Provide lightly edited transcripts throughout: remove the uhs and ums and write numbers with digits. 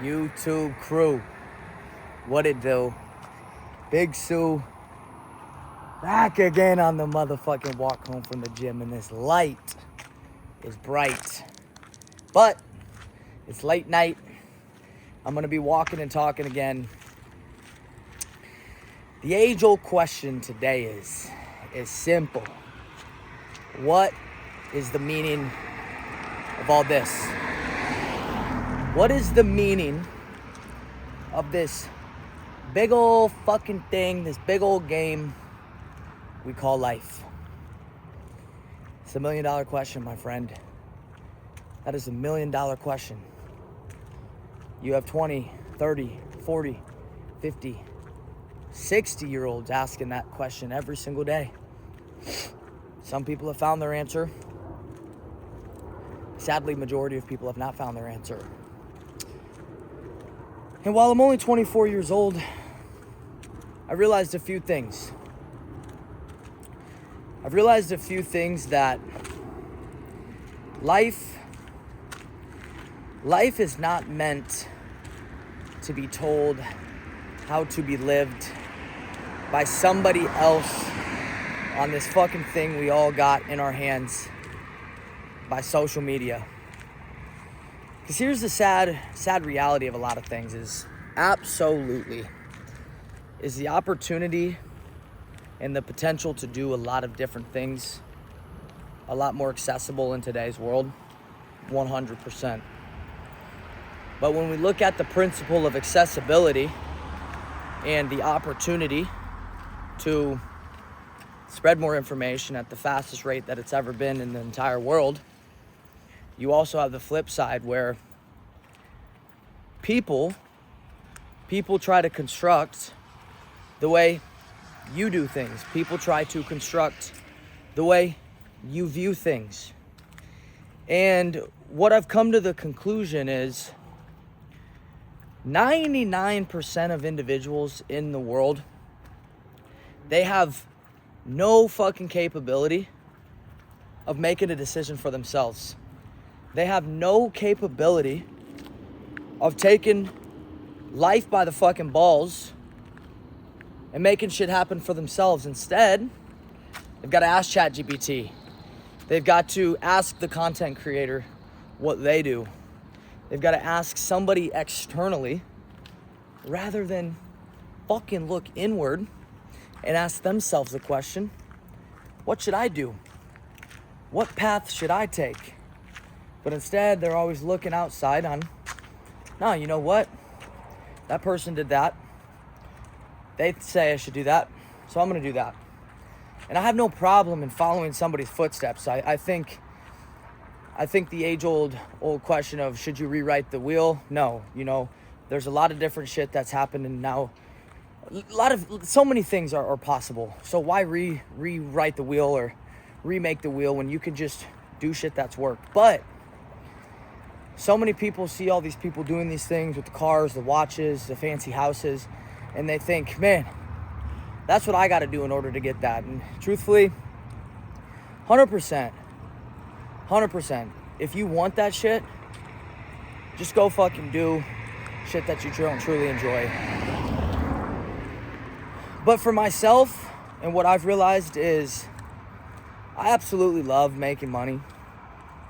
YouTube crew, what it do? Big Sue back again on the motherfucking walk home from the gym, and this light is bright, but it's late night. I'm gonna be walking and talking again. The age-old question today is simple. What is the meaning of all this? What is the meaning of this big old fucking thing, this big old game we call life? It's $1 million question, my friend. That is $1 million question. You have 20, 30, 40, 50, 60-year-olds asking that question every single day. Some people have found their answer. Sadly, majority of people have not found their answer. And while I'm only 24 years old, I realized a few things. I've realized a few things that life is not meant to be told how to be lived by somebody else on this fucking thing we all got in our hands by social media. Because here's the sad reality of a lot of things is the opportunity and the potential to do a lot of different things a lot more accessible in today's world, 100%. But when we look at the principle of accessibility and the opportunity to spread more information at the fastest rate that it's ever been in the entire world, you also have the flip side where people try to construct the way you do things. People try to construct the way you view things. And what I've come to the conclusion is 99% of individuals in the world, they have no fucking capability of making a decision for themselves. They have no capability of taking life by the fucking balls and making shit happen for themselves. Instead, they've got to ask ChatGPT. They've got to ask the content creator what they do. They've got to ask somebody externally rather than fucking look inward and ask themselves the question, what should I do? What path should I take? But instead, they're always looking outside on, no, you know what? That person did that. They say I should do that, so I'm gonna do that. And I have no problem in following somebody's footsteps. I think the age-old question of should you rewrite the wheel? No, there's a lot of different shit that's happening now. So many things are possible. So why rewrite the wheel or remake the wheel when you can just do shit that's worked? But so many people see all these people doing these things with the cars, the watches, the fancy houses, and they think, man, that's what I got to do in order to get that. And truthfully, 100%, if you want that shit, just go fucking do shit that you don't truly enjoy. But for myself, and what I've realized is I absolutely love making money.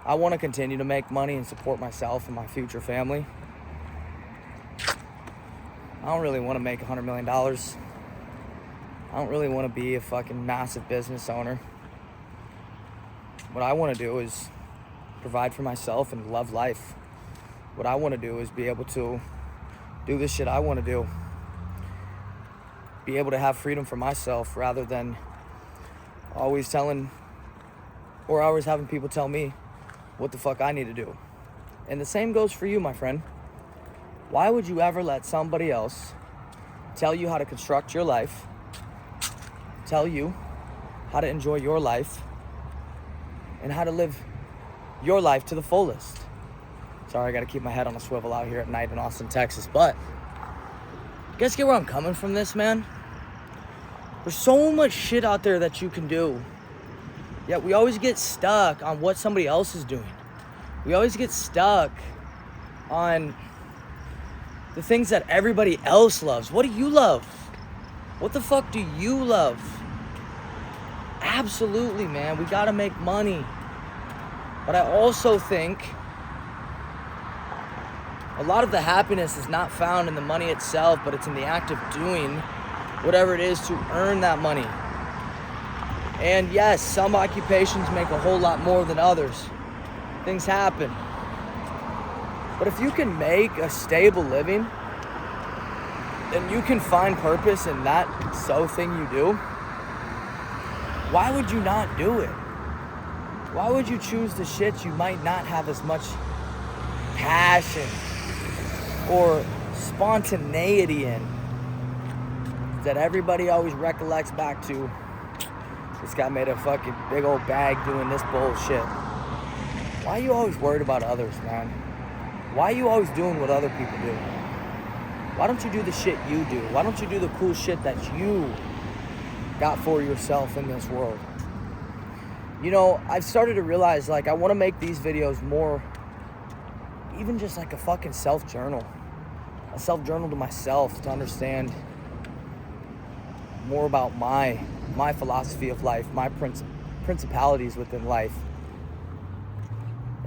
I want to continue to make money and support myself and my future family. I don't really want to make $100 million. I don't really want to be a fucking massive business owner. What I want to do is provide for myself and love life. What I want to do is be able to do the shit I want to do. Be able to have freedom for myself rather than always having people tell me what the fuck I need to do. And the same goes for you, my friend. Why would you ever let somebody else tell you how to construct your life, tell you how to enjoy your life, and how to live your life to the fullest? Sorry, I gotta keep my head on a swivel out here at night in Austin, Texas, but you guys get where I'm coming from this, man? There's so much shit out there that you can do. Yet we always get stuck on what somebody else is doing. We always get stuck on the things that everybody else loves. What do you love? What the fuck do you love? Absolutely, man. We gotta make money. But I also think a lot of the happiness is not found in the money itself, but it's in the act of doing whatever it is to earn that money. And yes, some occupations make a whole lot more than others. Things happen. But if you can make a stable living, and you can find purpose in that thing you do, why would you not do it? Why would you choose the shit you might not have as much passion or spontaneity in, that everybody always recollects back to? This guy made a fucking big old bag doing this bullshit. Why are you always worried about others, man? Why are you always doing what other people do? Why don't you do the shit you do? Why don't you do the cool shit that you got for yourself in this world? You know, I've started to realize, like, I want to make these videos more, even just like a fucking self-journal. A self-journal to myself, to understand more about my philosophy of life, my principalities within life.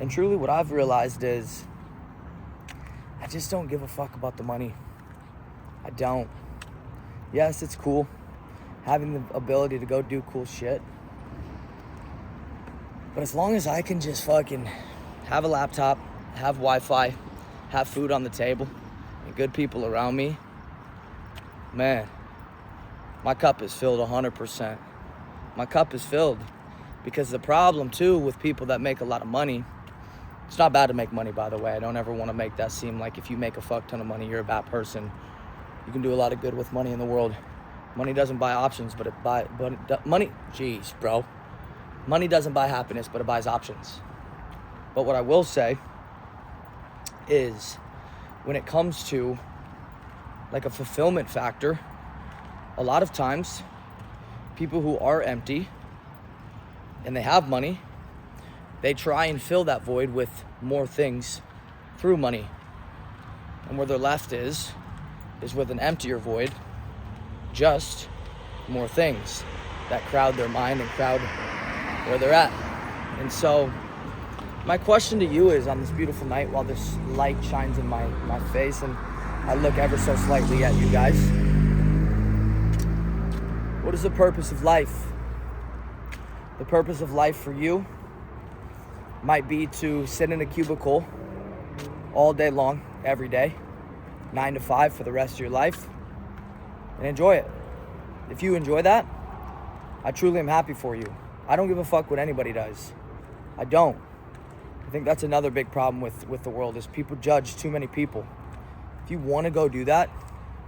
And truly what I've realized is I just don't give a fuck about the money. I don't. Yes, it's cool having the ability to go do cool shit. But as long as I can just fucking have a laptop, have Wi-Fi, have food on the table, and good people around me, man, my cup is filled 100%. My cup is filled. Because the problem too with people that make a lot of money, it's not bad to make money, by the way. I don't ever want to make that seem like if you make a fuck ton of money, you're a bad person. You can do a lot of good with money in the world. Money doesn't buy options, money doesn't buy happiness, but it buys options. But what I will say is, when it comes to like a fulfillment factor, a lot of times people who are empty and they have money, they try and fill that void with more things through money. And where they're left is with an emptier void, just more things that crowd their mind and crowd where they're at. And so my question to you is, on this beautiful night, while this light shines in my face and I look ever so slightly at you guys, what is the purpose of life? The purpose of life for you might be to sit in a cubicle all day long, every day, 9 to 5 for the rest of your life, and enjoy it. If you enjoy that, I truly am happy for you. I don't give a fuck what anybody does. I don't. I think that's another big problem with the world, is people judge too many people. If you want to go do that,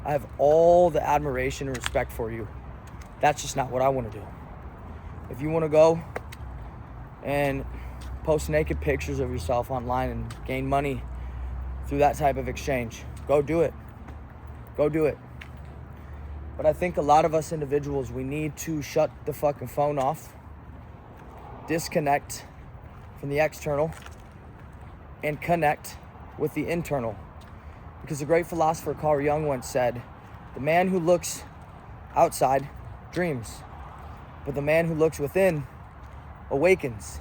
I have all the admiration and respect for you. That's just not what I want to do. If you want to go and post naked pictures of yourself online and gain money through that type of exchange, go do it. Go do it. But I think a lot of us individuals, we need to shut the fucking phone off, disconnect from the external, and connect with the internal. Because the great philosopher Carl Jung once said, the man who looks outside dreams, but the man who looks within awakens.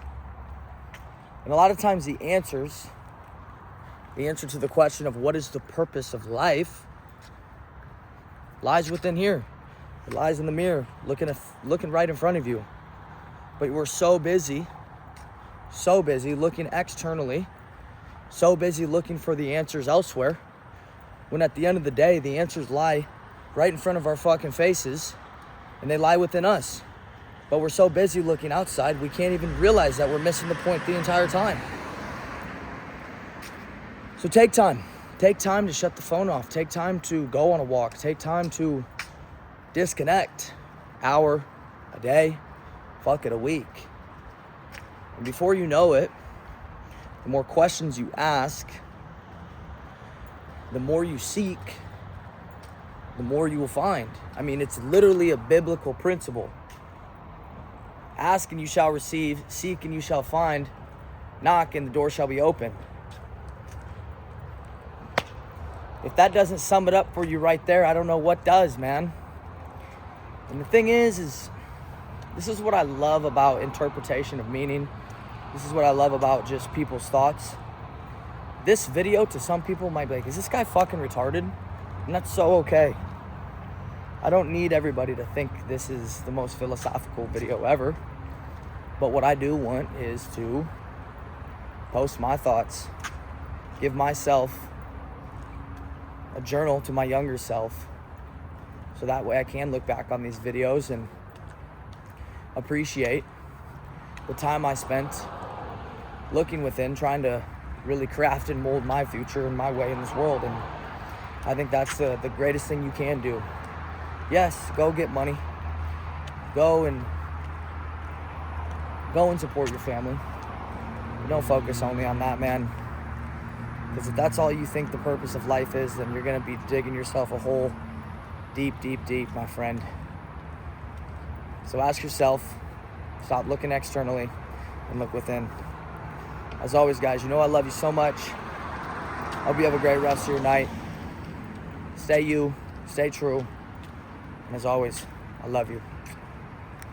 And a lot of times the answer to the question of what is the purpose of life lies within here. It lies in the mirror, looking right in front of you. But we're so busy looking externally, so busy looking for the answers elsewhere, when at the end of the day, the answers lie right in front of our fucking faces, and they lie within us. But we're so busy looking outside, we can't even realize that we're missing the point the entire time. So take time. Take time to shut the phone off. Take time to go on a walk. Take time to disconnect. Hour, a day, fuck it, a week. And before you know it, the more questions you ask, the more you seek, the more you will find. I mean, it's literally a biblical principle. Ask and you shall receive, seek and you shall find, knock and the door shall be open. If that doesn't sum it up for you right there, I don't know what does, man. And the thing is this is what I love about interpretation of meaning. This is what I love about just people's thoughts. This video to some people might be like, is this guy fucking retarded? And that's so okay. I don't need everybody to think this is the most philosophical video ever. But what I do want is to post my thoughts, give myself a journal to my younger self, so that way I can look back on these videos and appreciate the time I spent looking within, trying to really craft and mold my future and my way in this world. And I think that's the greatest thing you can do. Yes, go get money. Go and support your family. But don't focus only on that, man. Because if that's all you think the purpose of life is, then you're going to be digging yourself a hole deep, deep, deep, my friend. So ask yourself, stop looking externally and look within. As always, guys, you know I love you so much. Hope you have a great rest of your night. Stay you, stay true. And as always, I love you.